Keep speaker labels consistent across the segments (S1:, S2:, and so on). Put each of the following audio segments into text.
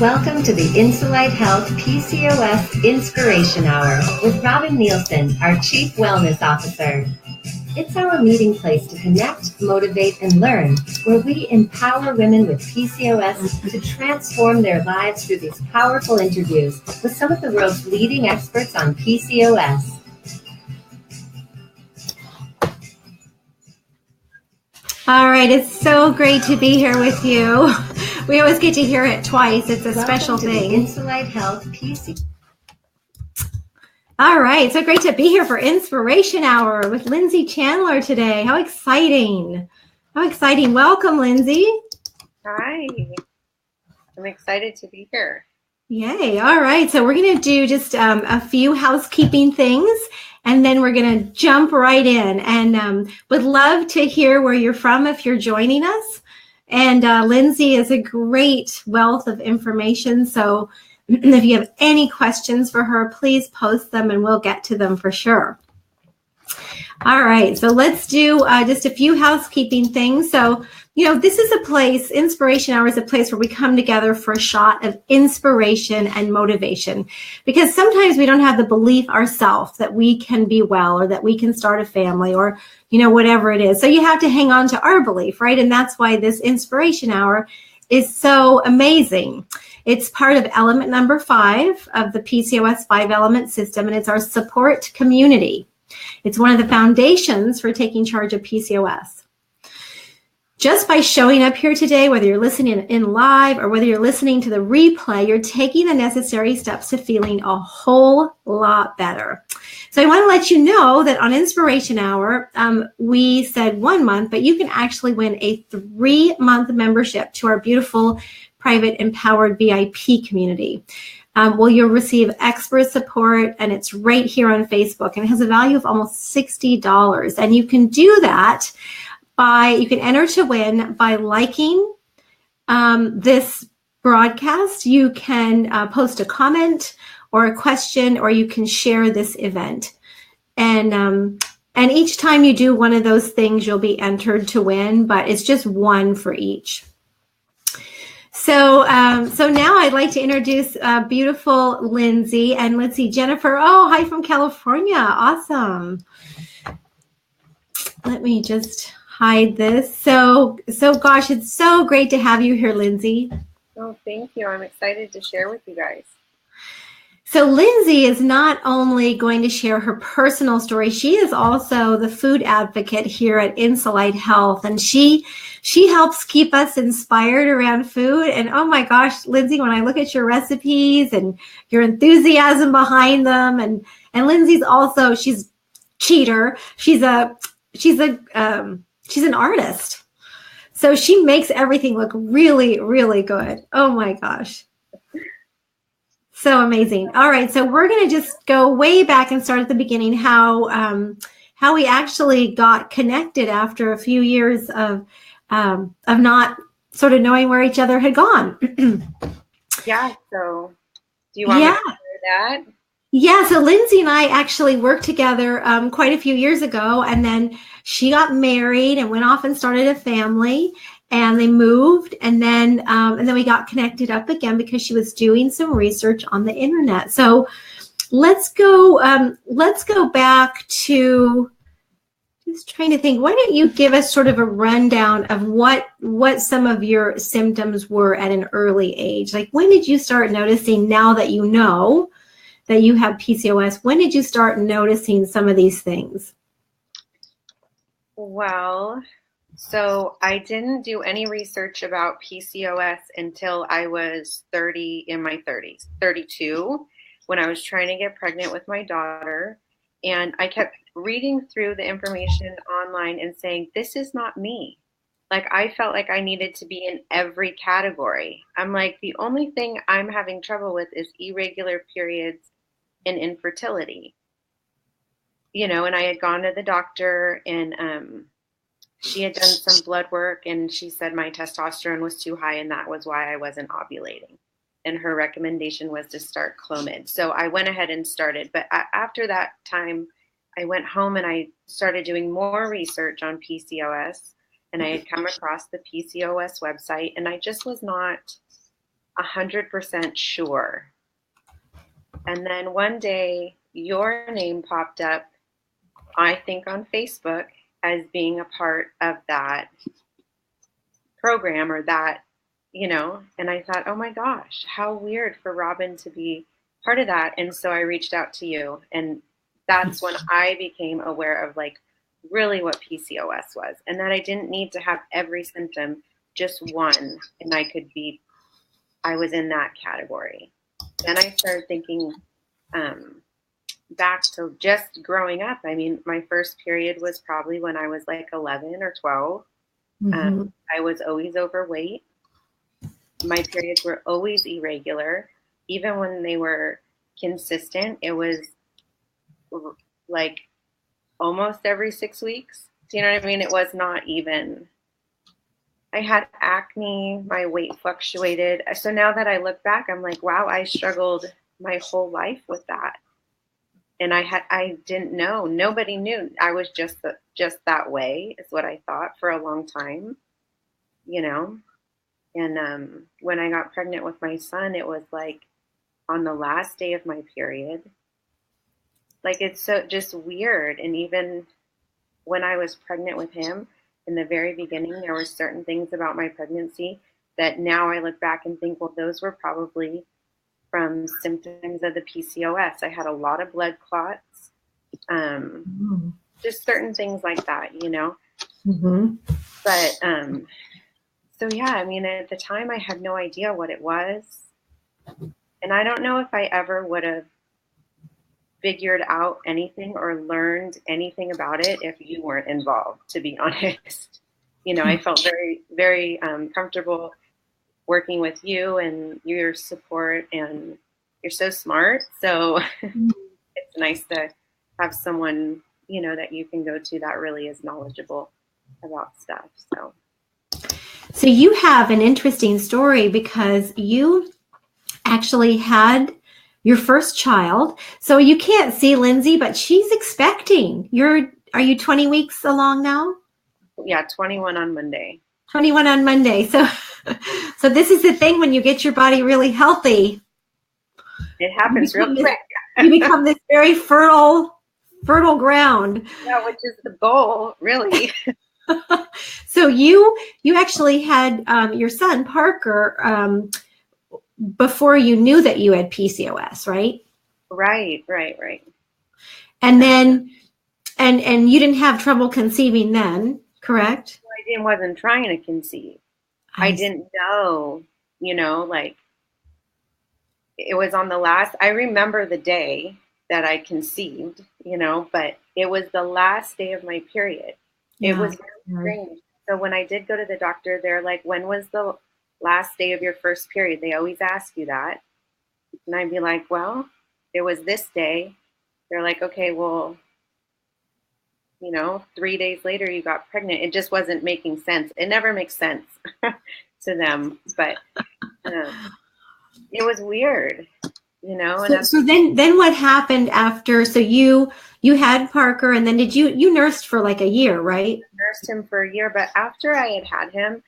S1: Welcome to the Insulite Health PCOS Inspiration Hour with Robin Nielsen, our Chief Wellness Officer. It's our meeting place to connect, motivate, and learn, where we empower women with PCOS to transform their lives through these powerful interviews with some of the world's leading experts on PCOS.
S2: All right, it's so great to be here with you. We always get to hear it twice. It's a special thing.
S1: Insulite Health PC.
S2: All right, so great to be here for Inspiration Hour with Lindsay Chandler today. How exciting. How exciting. Welcome, Lindsay.
S3: Hi. I'm excited to be here.
S2: Yay. All right, so we're going to do just a few housekeeping things, and then we're going to jump right in. And would love to hear where you're from if you're joining us. And Lindsay is a great wealth of information. So if you have any questions for her, please post them and we'll get to them for sure. All right, so let's do just a few housekeeping things. So, you know, this is a place, Inspiration Hour is a place where we come together for a shot of inspiration and motivation, because sometimes we don't have the belief ourselves that we can be well or that we can start a family or, you know, whatever it is. So you have to hang on to our belief, right? And that's why this Inspiration Hour is so amazing. It's part of element number 5 of the PCOS 5-element system, and it's our support community. It's one of the foundations for taking charge of PCOS. Just by showing up here today, whether you're listening in live or whether you're listening to the replay, you're taking the necessary steps to feeling a whole lot better. So I want to let you know that on Inspiration Hour, we said 1 month, but you can actually win a 3-month membership to our beautiful, private, empowered VIP community. Well, you'll receive expert support, and it's right here on Facebook, and it has a value of almost $60. And you can do that you can enter to win by liking this broadcast. You can post a comment or a question, or you can share this event. And each time you do one of those things, you'll be entered to win, but it's just one for each. So now I'd like to introduce beautiful Lindsay and Jennifer. Oh, hi from California. Awesome. Let me just hide this. So gosh, it's so great to have you here, Lindsay.
S3: Oh, thank you. I'm excited to share with you guys.
S2: So Lindsay is not only going to share her personal story, she is also the food advocate here at Insulite Health, and she helps keep us inspired around food. And oh my gosh, Lindsay, when I look at your recipes and your enthusiasm behind them, and Lindsay's also, she's cheater. She's an artist. So she makes everything look really, really good. Oh my gosh. So amazing. All right. So we're going to just go way back and start at the beginning, how we actually got connected after a few years of not sort of knowing where each other had gone.
S3: Yeah. So do you want me to share that?
S2: Yeah. So Lindsay and I actually worked together quite a few years ago, and then she got married and went off and started a family, and they moved, and then we got connected up again because she was doing some research on the internet. So let's go back to, just trying to think, why don't you give us sort of a rundown of what some of your symptoms were at an early age? Like, when did you start noticing, now that you know that you have PCOS, when did you start noticing some of these things?
S3: Well, so I didn't do any research about PCOS until I was 32, when I was trying to get pregnant with my daughter. And I kept reading through the information online and saying, this is not me. Like, I felt like I needed to be in every category. I'm like, the only thing I'm having trouble with is irregular periods and infertility. You know, and I had gone to the doctor, and she had done some blood work, and she said my testosterone was too high, and that was why I wasn't ovulating. And her recommendation was to start Clomid. So I went ahead and started. But after that time, I went home and I started doing more research on PCOS, and I had come across the PCOS website, and I just was not 100% sure. And then one day your name popped up, I think on Facebook, as being a part of that program or that, and I thought, oh my gosh, how weird for Robin to be part of that. And so I reached out to you, and that's when I became aware of like really what PCOS was, and that I didn't need to have every symptom, just one, and I was in that category. Then I started thinking back to just growing up. I mean, my first period was probably when I was like 11 or 12. I was always overweight. My periods were always irregular. Even when they were consistent, it was like almost every 6 weeks. Do you know what I mean? It was not even. I had acne, my weight fluctuated. So now that I look back, I'm like, wow, I struggled my whole life with that. And I didn't know. Nobody knew. I was just that way, is what I thought for a long time, And when I got pregnant with my son, it was like on the last day of my period. Like, it's so just weird. And even when I was pregnant with him in the very beginning, there were certain things about my pregnancy that now I look back and think, well, those were probably from symptoms of the PCOS. I had a lot of blood clots, just certain things like that, But so yeah, I mean, at the time I had no idea what it was, and I don't know if I ever would have figured out anything or learned anything about it if you weren't involved, to be honest. I felt very, very comfortable working with you and your support, and you're so smart. So it's nice to have someone, that you can go to that really is knowledgeable about stuff.
S2: So you have an interesting story because you actually had your first child. So you can't see Lindsay, but she's expecting. Are you 20 weeks along now?
S3: Yeah, 21 on Monday.
S2: 21 on Monday. So this is the thing when you get your body really healthy.
S3: It happens real quick.
S2: You become this very fertile ground.
S3: Yeah, which is the goal, really.
S2: So you actually had your son Parker before you knew that you had PCOS, right?
S3: Right.
S2: And then and you didn't have trouble conceiving then, correct?
S3: I wasn't trying to conceive. I didn't know, like it was on the last. I remember the day that I conceived, but it was the last day of my period. It was strange. So when I did go to the doctor, they're like, when was the last day of your first period? They always ask you that. And I'd be like, well, it was this day. They're like, okay, well, 3 days later you got pregnant. It just wasn't making sense. It never makes sense to them, but it was weird, And
S2: so then what happened after? So you had Parker, and then you nursed for like a year, right?
S3: I nursed him for a year, but after I had him,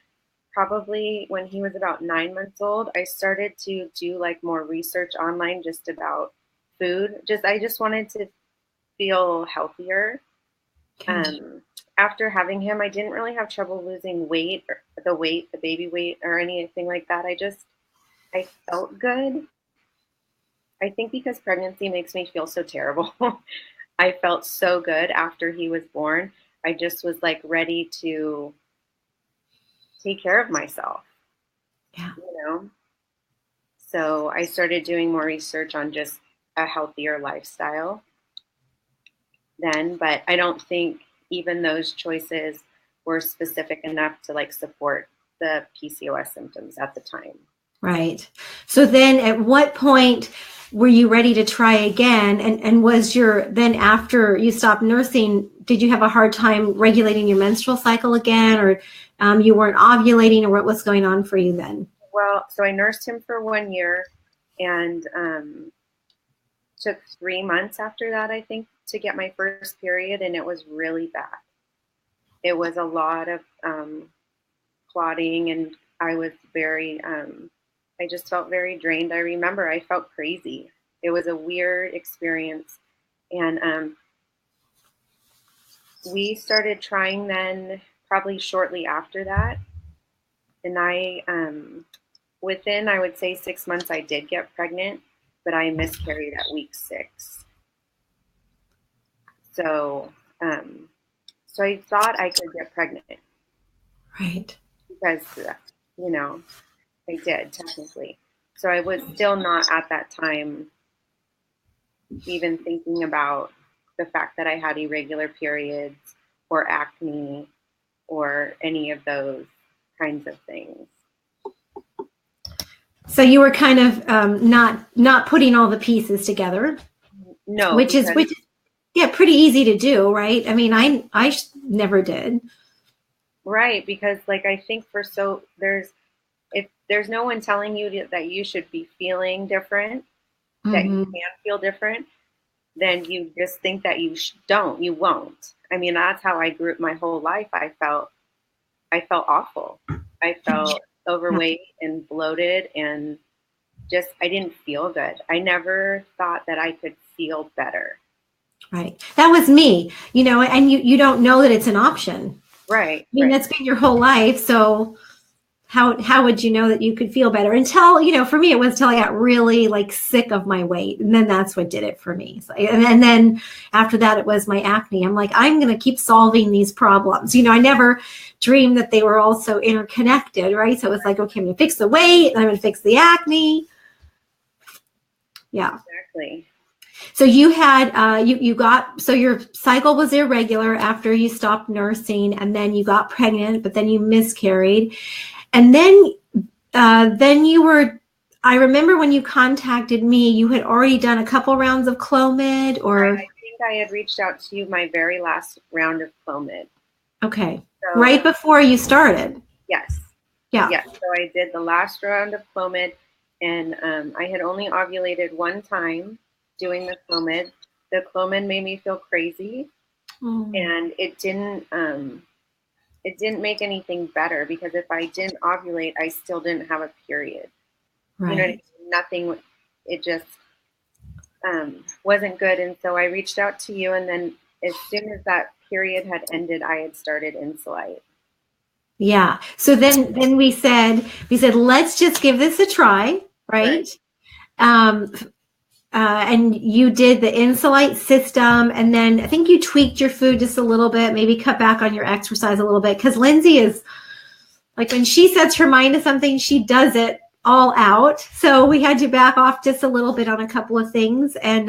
S3: probably when he was about 9 months old, I started to do like more research online just about food. I just wanted to feel healthier. Okay. After having him, I didn't really have trouble losing weight, or the baby weight, or anything like that. I felt good. I think because pregnancy makes me feel so terrible. I felt so good after he was born. I just was like ready to take care of myself.
S2: Yeah.
S3: So I started doing more research on just a healthier lifestyle then, but I don't think even those choices were specific enough to like support the PCOS symptoms at the time.
S2: Right. So then at what point were you ready to try again? And was then after you stopped nursing, did you have a hard time regulating your menstrual cycle again, or you weren't ovulating, or what was going on for you then?
S3: Well, so I nursed him for 1 year, and took 3 months after that, I think, to get my first period, and it was really bad. It was a lot of clotting, and I was very I just felt very drained. I remember I felt crazy. It was a weird experience. And we started trying then probably shortly after that. And within, I would say 6 months, I did get pregnant, but I miscarried at week 6. So, so I thought I could get pregnant.
S2: Right.
S3: Because, I did technically. So I was still not at that time even thinking about the fact that I had irregular periods or acne or any of those kinds of things.
S2: So you were kind of not putting all the pieces together.
S3: No,
S2: which is pretty easy to do, right? I mean, I never did.
S3: Right, because I think if there's no one telling you that you should be feeling different, that you can feel different, then you just think that you you won't. I mean, that's how I grew up my whole life. I felt awful. I felt overweight and bloated and I didn't feel good. I never thought that I could feel better.
S2: Right. That was me, and you don't know that it's an option.
S3: Right.
S2: I mean, that's been your whole life. So how would you know that you could feel better until, for me, it was until I got really sick of my weight. And then that's what did it for me. So, and then after that, it was my acne. I'm like, I'm going to keep solving these problems. I never dreamed that they were all so interconnected, right? So it was like, okay, I'm going to fix the weight. I'm going to fix the acne. Yeah.
S3: Exactly.
S2: So you had, so your cycle was irregular after you stopped nursing, and then you got pregnant, but then you miscarried. And then you were, I remember when you contacted me, you had already done a couple rounds of Clomid or.
S3: I think I had reached out to you my very last round of Clomid.
S2: Okay. So, right before you started.
S3: Yes.
S2: Yeah.
S3: Yes. So I did the last round of Clomid, and I had only ovulated one time doing the Clomid. The Clomid made me feel crazy, and it didn't make anything better, because if I didn't ovulate, I still didn't have a period.
S2: Right.
S3: You know what I mean? Nothing. It just wasn't good, and so I reached out to you, and then as soon as that period had ended, I had started Insulite.
S2: Yeah. So then we said, let's just give this a try, right? And you did the Insulite system, and then I think you tweaked your food just a little bit, maybe cut back on your exercise a little bit, because Lindsay is when she sets her mind to something, she does it all out. So we had to back off just a little bit on a couple of things. And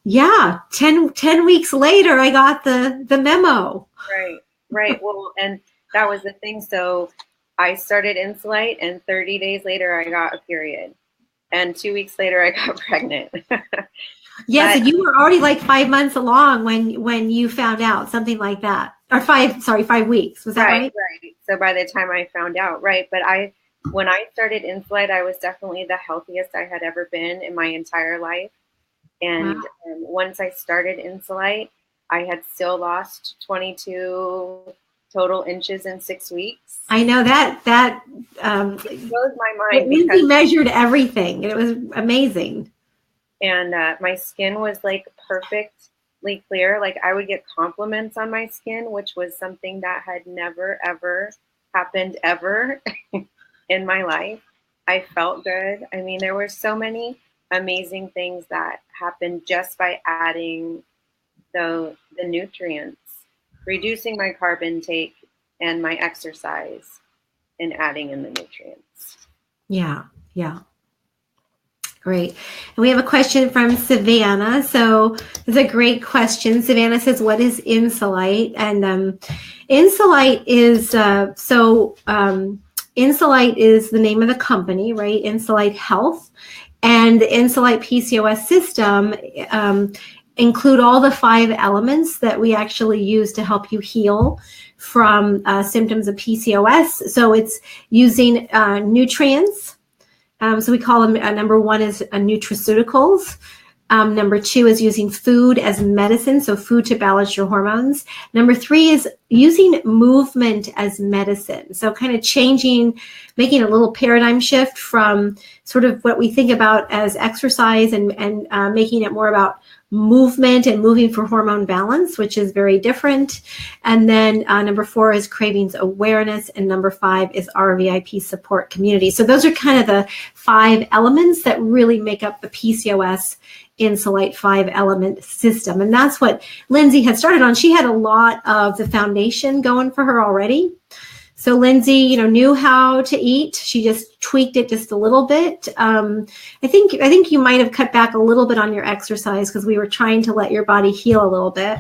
S2: 10 weeks later, I got the memo.
S3: Right. Well, and that was the thing. So I started Insulite, and 30 days later, I got a period. And 2 weeks later, I got pregnant.
S2: Yes, and you were already 5 months along when you found out, something like that. Or 5 weeks. Was that right?
S3: Right. So by the time I found out, right. But when I started Insulite, I was definitely the healthiest I had ever been in my entire life. And once I started Insulite, I had still lost 22 total inches in 6 weeks.
S2: I know that
S3: it blows my mind.
S2: Lindsay measured everything. It was amazing.
S3: And my skin was perfectly clear. I would get compliments on my skin, which was something that had never, ever happened ever in my life. I felt good. I mean, there were so many amazing things that happened just by adding the nutrients, reducing my carb intake and my exercise, and adding in the nutrients.
S2: Yeah. Great. And we have a question from Savannah. So it's a great question. Savannah says, what is Insulite? And Insulite is, Insulite is the name of the company, right? Insulite Health. And the Insulite PCOS system include all the 5 elements that we actually use to help you heal from symptoms of PCOS. So it's using nutrients. So we call them, number 1 is nutraceuticals. Number 2 is using food as medicine, so food to balance your hormones. Number 3 is using movement as medicine, so kind of making a little paradigm shift from sort of what we think about as exercise and making it more about movement and moving for hormone balance, which is very different. And then number 4 is cravings awareness, and number 5 is our VIP support community. So those are kind of the 5 elements that really make up the PCOS Insulite 5-element system. And that's what Lindsay had started on. She had a lot of the foundation going for her already. So Lindsay, knew how to eat. She just tweaked it just a little bit. I think you might have cut back a little bit on your exercise because we were trying to let your body heal a little bit.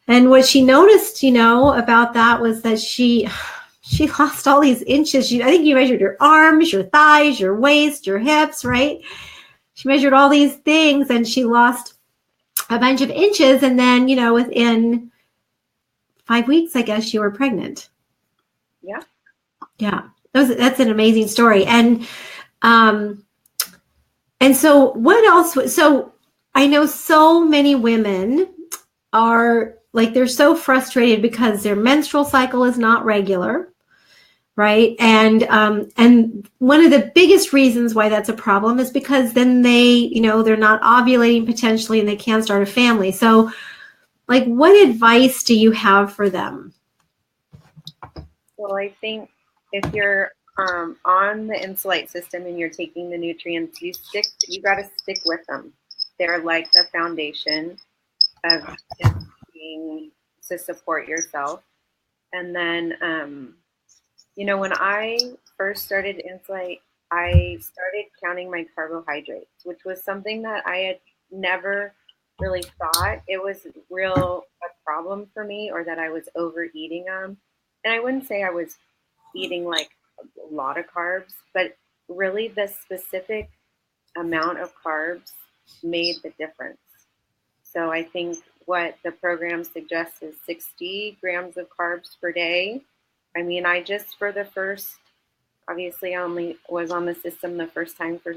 S2: And what she noticed, about that was that she lost all these inches. I think you measured your arms, your thighs, your waist, your hips, right? She measured all these things and she lost a bunch of inches. And then, within 5 weeks, I guess you were pregnant.
S3: Yeah.
S2: Yeah. That's an amazing story. And so what else? So I know so many women are like, they're so frustrated because their menstrual cycle is not regular. Right. And one of the biggest reasons why that's a problem is because then they're not ovulating potentially and they can't start a family. So like, what advice do you have for them?
S3: Well, I think if you're on the Insulite system and you're taking the nutrients, you got to stick with them. They're like the foundation of being to support yourself. And then, when I first started Insulite, I started counting my carbohydrates, which was something that I had never really thought it was a problem for me, or that I was overeating them. And I wouldn't say I was eating like a lot of carbs, but really the specific amount of carbs made the difference. So I think what the program suggests is 60 grams of carbs per day. I mean, I just for the first, obviously I only was on the system the first time for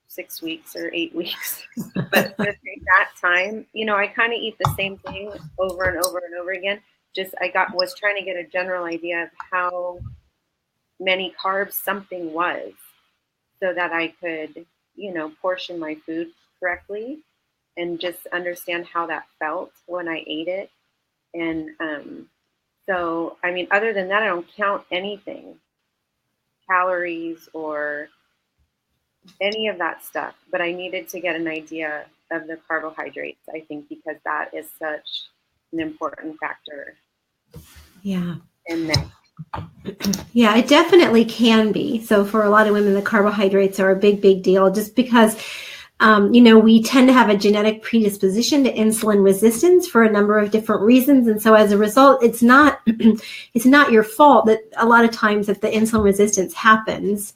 S3: 6 weeks or 8 weeks. But for that time, I kind of eat the same thing over and over and over again. Just was trying to get a general idea of how many carbs something was so that I could, portion my food correctly and just understand how that felt when I ate it. And so, I mean, other than that, I don't count anything, calories or any of that stuff. But I needed to get an idea of the carbohydrates, I think, because that is such an important factor.
S2: Yeah.
S3: In that.
S2: Yeah, it definitely can be. So for a lot of women, the carbohydrates are a big, big deal just because, we tend to have a genetic predisposition to insulin resistance for a number of different reasons. And so as a result, it's not your fault that a lot of times that the insulin resistance happens.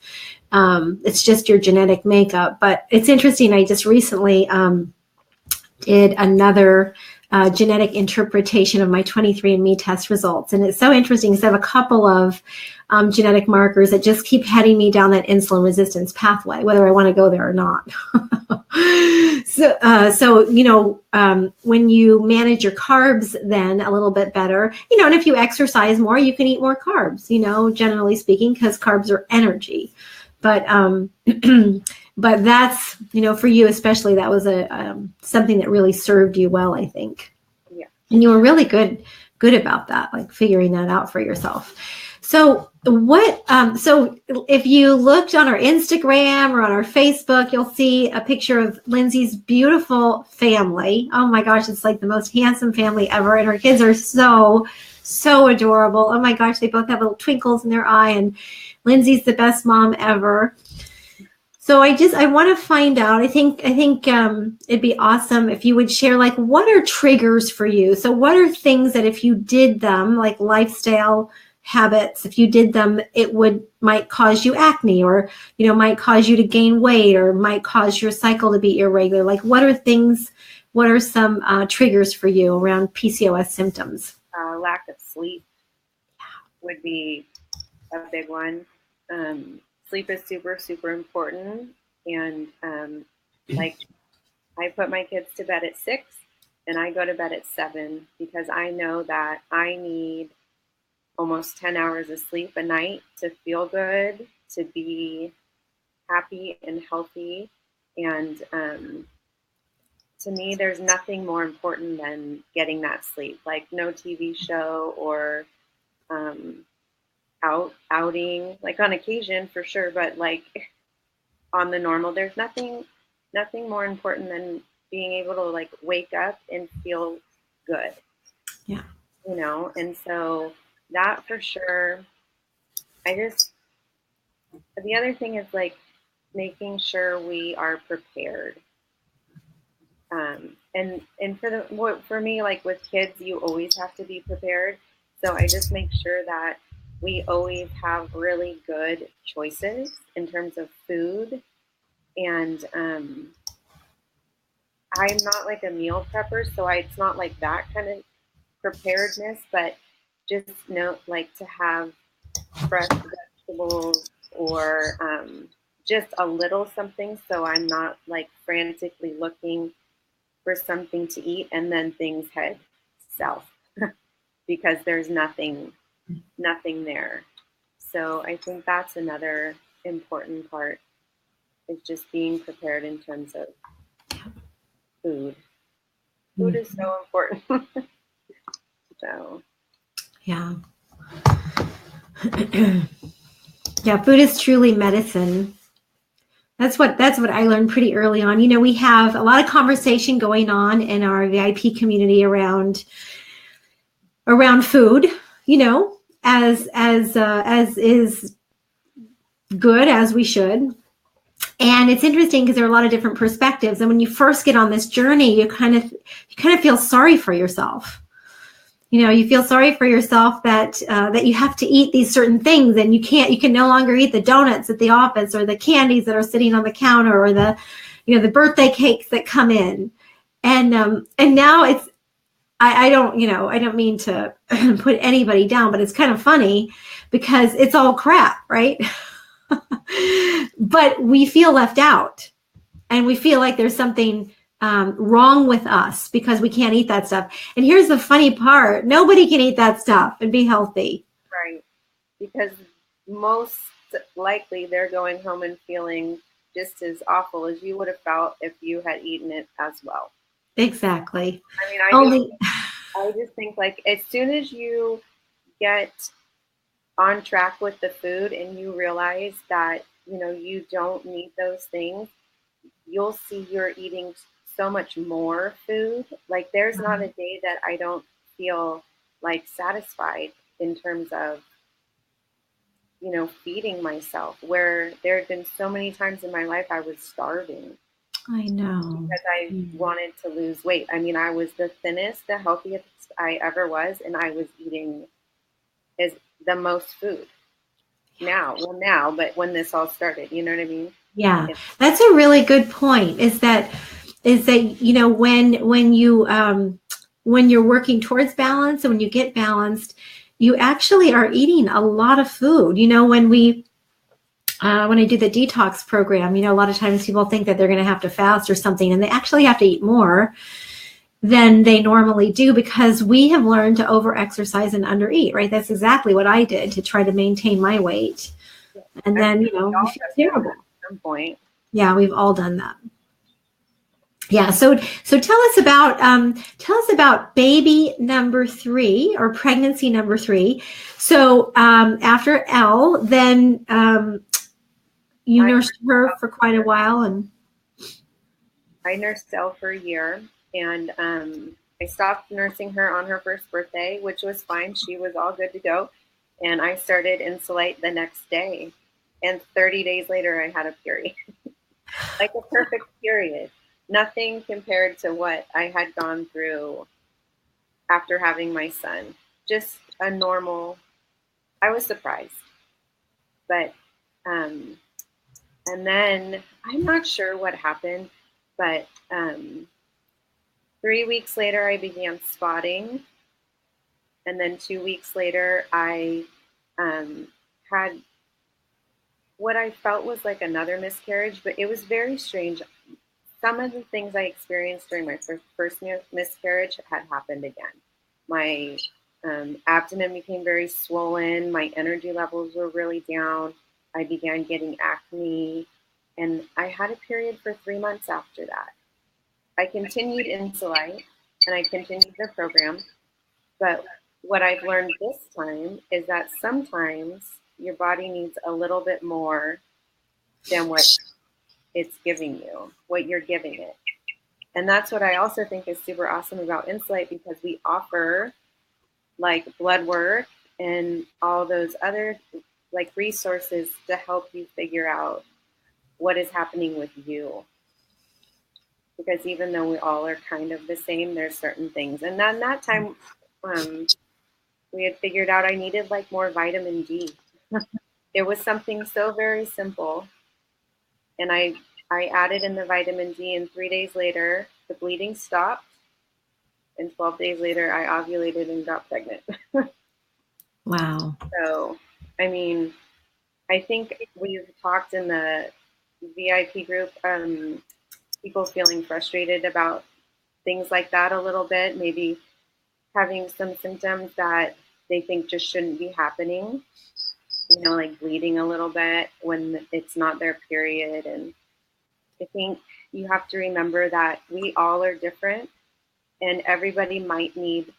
S2: It's just your genetic makeup. But it's interesting. I just recently did another genetic interpretation of my 23andMe test results. And it's so interesting because I have a couple of genetic markers that just keep heading me down that insulin resistance pathway, whether I want to go there or not. So when you manage your carbs then a little bit better, and if you exercise more, you can eat more carbs, generally speaking, because carbs are energy. But but that's, for you especially, that was something that really served you well, I think.
S3: Yeah.
S2: And you were really good about that, like figuring that out for yourself. So so if you looked on our Instagram or on our Facebook, you'll see a picture of Lindsay's beautiful family. Oh my gosh, it's like the most handsome family ever. And her kids are so, so adorable. Oh my gosh, they both have little twinkles in their eye, and Lindsay's the best mom ever. So I want to find out, I think it'd be awesome if you would share, like, what are triggers for you? So what are things that if you did them, like lifestyle habits, if you did them, might cause you acne, or, might cause you to gain weight, or might cause your cycle to be irregular? Like, what are some triggers for you around PCOS symptoms?
S3: Lack of sleep would be a big one. Sleep is super, super important. And like I put my kids to bed at 6 and I go to bed at 7 because I know that I need almost 10 hours of sleep a night to feel good, to be happy and healthy. And to me, there's nothing more important than getting that sleep. Like no TV show or outing, like on occasion for sure, but like on the normal, there's nothing more important than being able to like wake up and feel good.
S2: Yeah.
S3: You know, and so that for sure. The other thing is like making sure we are prepared. And for me, like with kids, you always have to be prepared. So I just make sure that we always have really good choices in terms of food. And I'm not like a meal prepper, so it's not like that kind of preparedness, but just know like to have fresh vegetables or just a little something, so I'm not like frantically looking for something to eat and then things head south because there's nothing there. So I think that's another important part, is just being prepared in terms of food. Food is so important. So
S2: yeah. Yeah, food is truly medicine. That's what I learned pretty early on. You know, we have a lot of conversation going on in our VIP community around food, you know, as is good, as we should. And it's interesting because there are a lot of different perspectives. And when you first get on this journey, you kind of feel sorry for yourself. You know, you feel sorry for yourself that you have to eat these certain things, and you can no longer eat the donuts at the office or the candies that are sitting on the counter or the birthday cakes that come in. And now it's, I don't mean to put anybody down, but it's kind of funny because it's all crap, right? But we feel left out, and we feel like there's something wrong with us because we can't eat that stuff. And here's the funny part: nobody can eat that stuff and be healthy.
S3: right, because most likely they're going home and feeling just as awful as you would have felt if you had eaten it as well.
S2: Exactly.
S3: I mean, I just think like as soon as you get on track with the food and you realize that, you don't need those things, you'll see you're eating so much more food. Like there's not a day that I don't feel like satisfied in terms of, feeding myself, where there had been so many times in my life I was starving.
S2: I know.
S3: Because I wanted to lose weight. I mean, I was the thinnest, the healthiest I ever was, and I was eating the most food now, but when this all started, you know what I mean?
S2: Yeah, that's a really good point. Is that when you're working towards balance and when you get balanced, you actually are eating a lot of food. When I do the detox program, a lot of times people think that they're going to have to fast or something, and they actually have to eat more than they normally do because we have learned to over-exercise and under-eat, right? That's exactly what I did to try to maintain my weight. And then, you feel terrible.
S3: At some point.
S2: Yeah, we've all done that. Yeah. So tell us about baby number 3 or pregnancy number 3. So after Elle, then you nursed her for quite a while, and
S3: I nursed Elle for a year, and I stopped nursing her on her first birthday, which was fine. She was all good to go, and I started Insulite the next day, and 30 days later I had a period. Like a perfect period. Nothing compared to what I had gone through after having my son. Just a normal, I was surprised. But, and then I'm not sure what happened, but 3 weeks later I began spotting. And then 2 weeks later I had what I felt was like another miscarriage, but it was very strange. some of the things I experienced during my first miscarriage had happened again. My abdomen became very swollen. My energy levels were really down. I began getting acne, and I had a period for 3 months after that. I continued Insulite, and I continued the program, but what I've learned this time is that sometimes your body needs a little bit more than what it's giving you, what you're giving it. And that's what I also think is super awesome about Insulite, because we offer like blood work and all those other like resources to help you figure out what is happening with you. Because even though we all are kind of the same, there's certain things. And then that time, we had figured out I needed like more vitamin D. It was something so very simple. And I added in the vitamin D, and 3 days later, the bleeding stopped. And 12 days later, I ovulated and got pregnant.
S2: Wow.
S3: So, I mean, I think we've talked in the VIP group, people feeling frustrated about things like that a little bit, maybe having some symptoms that they think just shouldn't be happening, you know, like bleeding a little bit when it's not their period. And I think you have to remember that we all are different, and everybody might need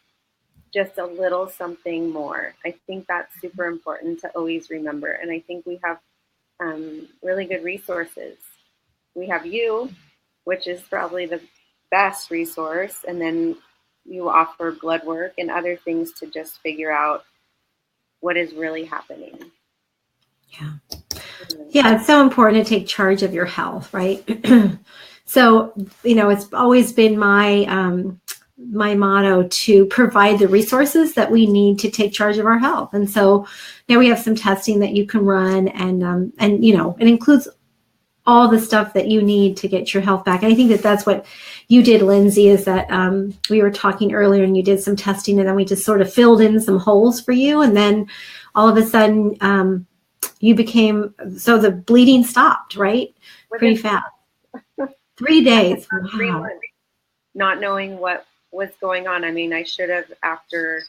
S3: just a little something more. I think that's super important to always remember. And I think we have really good resources. We have you, which is probably the best resource. And then you offer blood work and other things to just figure out what is really happening.
S2: Yeah. Yeah, it's so important to take charge of your health, right? So, you know, it's always been my my motto to provide the resources that we need to take charge of our health. And so now we have some testing that you can run, and you know, it includes all the stuff that you need to get your health back. And I think that that's what you did, Lindsay, is that we were talking earlier and you did some testing, and then we just sort of filled in some holes for you. And then all of a sudden you became, so the bleeding stopped, right? Pretty fast. 3 days. Wow.
S3: 3 months, not knowing what was going on. I mean, I should have, after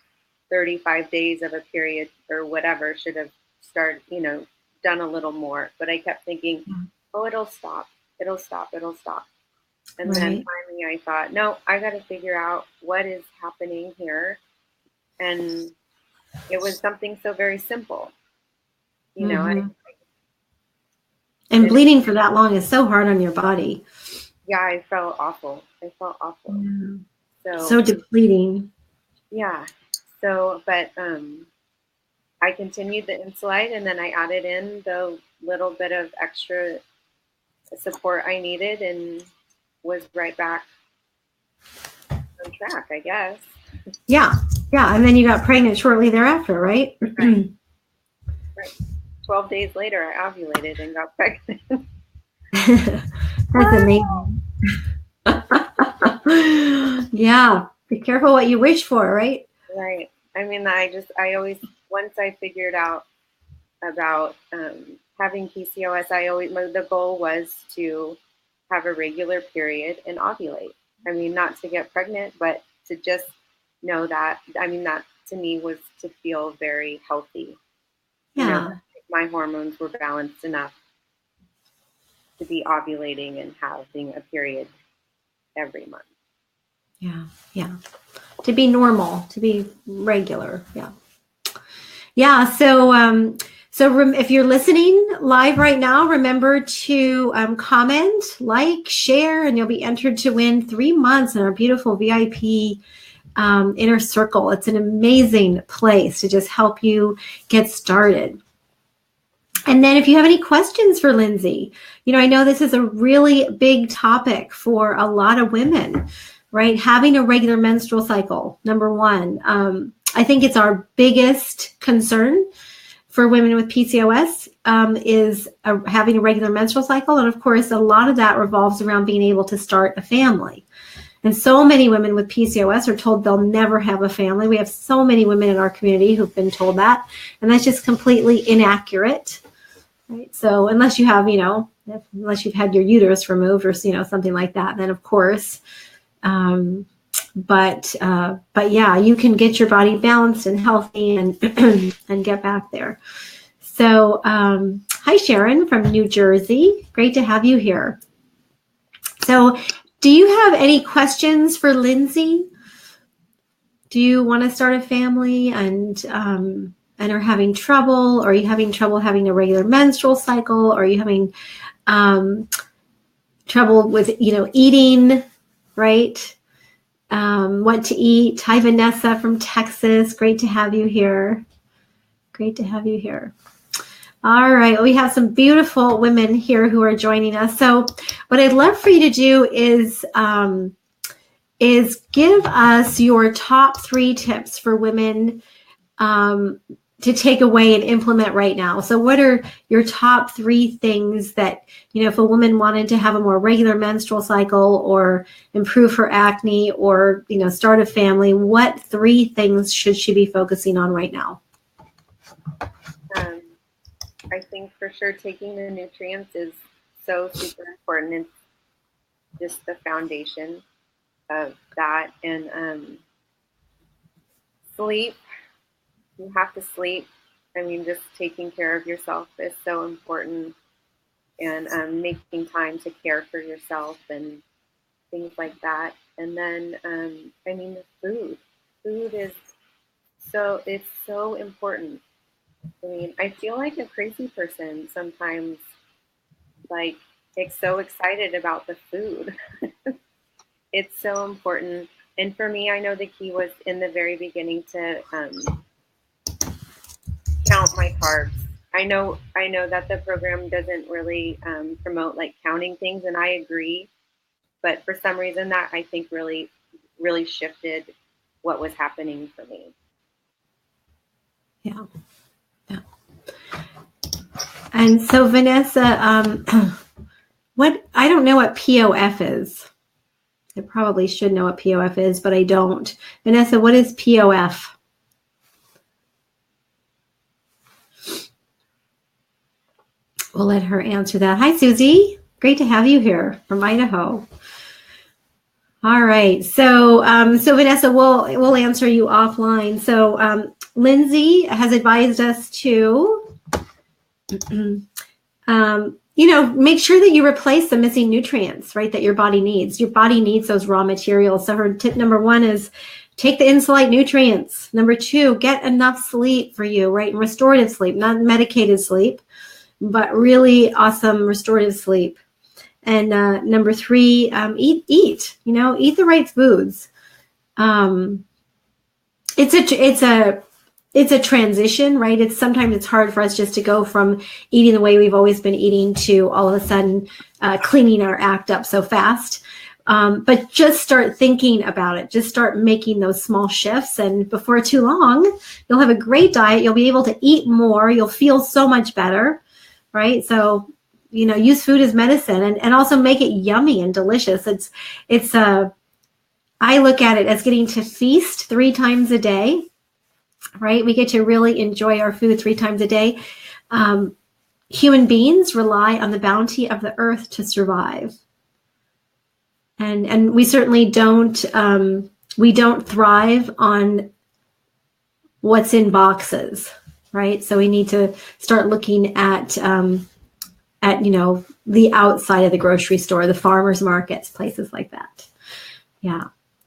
S3: 35 days of a period or whatever, should have started, you know, done a little more. But I kept thinking, oh, it'll stop. It'll stop. It'll stop. And then finally I thought, no, I got to figure out what is happening here. And it was something so very simple. You know,
S2: and bleeding for that long is so hard on your body.
S3: Yeah, I felt awful.
S2: So depleting.
S3: Yeah. So, but I continued the Insulite, and then I added in the little bit of extra support I needed, and was right back on track, I guess. Yeah.
S2: And then you got pregnant shortly thereafter, right?
S3: Right. 12 days later, I ovulated and got pregnant.
S2: That's amazing. Yeah. Be careful what you wish for, right?
S3: Right. I mean, I always, once I figured out about having PCOS, the goal was to have a regular period and ovulate. I mean, not to get pregnant, but to just know that, I mean, that to me was to feel very healthy.
S2: Yeah.
S3: You know, my hormones were balanced enough to be ovulating and having a period every month.
S2: Yeah. To be normal, to be regular. Yeah. So if you're listening live right now, remember to comment, like, share, and you'll be entered to win 3 months in our beautiful VIP inner circle. It's an amazing place to just help you get started. And then if you have any questions for Lindsay, you know, I know this is a really big topic for a lot of women, right? Having a regular menstrual cycle, number one. I think it's our biggest concern for women with PCOS is having a regular menstrual cycle. And of course, a lot of that revolves around being able to start a family. And so many women with PCOS are told they'll never have a family. We have so many women in our community who've been told that, and that's just completely inaccurate. Right? So unless you have, you know, unless you've had your uterus removed or, something like that, then of course. But yeah, you can get your body balanced and healthy and and get back there. So, hi Sharon from New Jersey. Great to have you here. So, do you have any questions for Lindsay? Do you want to start a family and are having trouble? Or are you having trouble having a regular menstrual cycle? Or are you having trouble with, eating, right? What to eat? Hi, Vanessa from Texas. Great to have you here. Great to have you here. All right. We have some beautiful women here who are joining us. So what I'd love for you to do is give us your top 3 tips for women to take away and implement right now. So what are your top 3 things that, if a woman wanted to have a more regular menstrual cycle or improve her acne or, start a family, what 3 things should she be focusing on right now?
S3: I think for sure taking the nutrients is so super important. It's just the foundation of that. And sleep. You have to sleep. I mean, just taking care of yourself is so important, and making time to care for yourself and things like that. And then, the food. Food is it's so important. I mean, I feel like a crazy person sometimes, like, it's so excited about the food. It's so important. And for me, I know the key was in the very beginning to count my carbs. I know that the program doesn't really promote like counting things, and I agree. But for some reason, that I think really, really shifted what was happening for me.
S2: Yeah. And so Vanessa, I don't know what POF is. I probably should know what POF is, but I don't. Vanessa, what is POF? We'll let her answer that. Hi, Susie. Great to have you here from Idaho. All right. So Vanessa, we'll answer you offline. So Lindsay has advised us to make sure that you replace the missing nutrients, right, that your body needs. Your body needs those raw materials. So her tip number 1 is take the Insulite nutrients. Number 2, get enough sleep for you, right? And restorative sleep, not medicated sleep, but really awesome restorative sleep. And number 3, eat, eat the right foods. It's a transition, right? Sometimes it's hard for us just to go from eating the way we've always been eating to all of a sudden cleaning our act up so fast. But just start thinking about it. Just start making those small shifts. And before too long, you'll have a great diet. You'll be able to eat more. You'll feel so much better, right? So, use food as medicine and also make it yummy and delicious. I look at it as getting to feast 3 times a day. Right? We get to really enjoy our food 3 times a day. Human beings rely on the bounty of the earth to survive. And we certainly don't thrive on what's in boxes, right? So we need to start looking at the outside of the grocery store, the farmers markets, places like that. Yeah.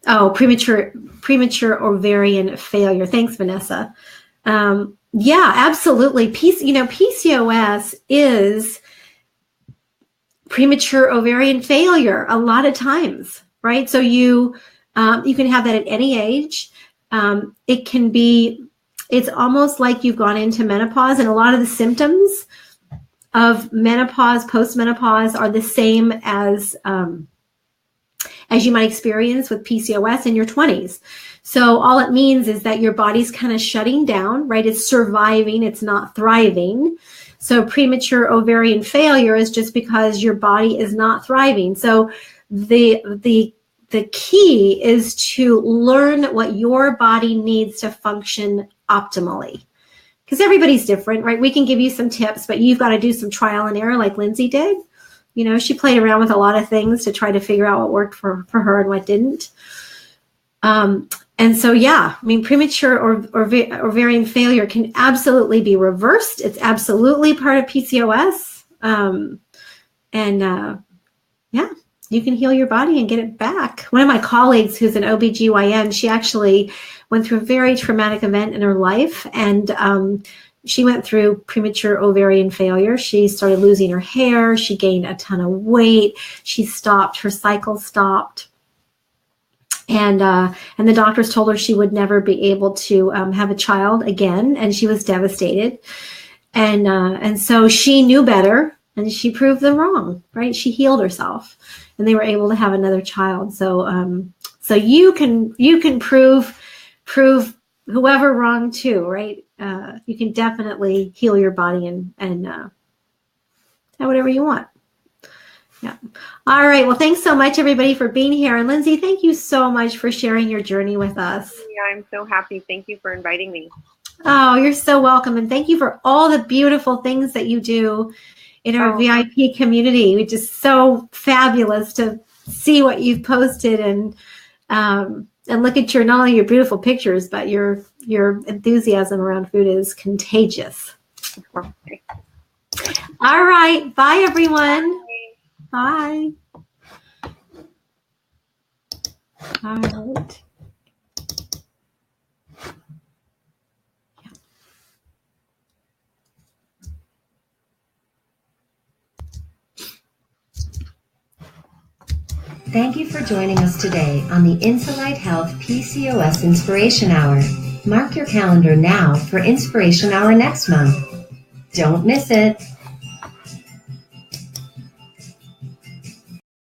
S2: Oh, premature ovarian failure. Thanks, Vanessa. Yeah, absolutely. PCOS is premature ovarian failure a lot of times, right? So you can have that at any age. It's almost like you've gone into menopause, and a lot of the symptoms of menopause, post-menopause are the same as you might experience with PCOS in your 20s. So all it means is that your body's kind of shutting down, right? It's surviving, it's not thriving. So premature ovarian failure is just because your body is not thriving. So the key is to learn what your body needs to function optimally. Because everybody's different, right? We can give you some tips, but you've got to do some trial and error like Lindsay did. She played around with a lot of things to try to figure out what worked for her and what didn't. And so, premature or ovarian failure can absolutely be reversed. It's absolutely part of PCOS. You can heal your body and get it back. One of my colleagues who's an OBGYN, she actually went through a very traumatic event in her life, and she went through premature ovarian failure. She started losing her hair. She gained a ton of weight. Her cycle stopped. And the doctors told her she would never be able to have a child again, and she was devastated. And so she knew better, and she proved them wrong, right? She healed herself, and they were able to have another child. So you can prove whoever wrong too, right? You can definitely heal your body and have whatever you want. Yeah. All right. Well, thanks so much, everybody, for being here. And Lindsay, thank you so much for sharing your journey with us.
S3: Yeah, I'm so happy. Thank you for inviting me.
S2: Oh, you're so welcome. And thank you for all the beautiful things that you do in our VIP community. It's just so fabulous to see what you've posted and look at not only your beautiful pictures, but your enthusiasm around food is contagious.
S3: Okay.
S2: All right. Bye, everyone. Bye. All right.
S1: Thank you for joining us today on the Insulite Health PCOS Inspiration Hour. Mark your calendar now for Inspiration Hour next month. Don't miss it.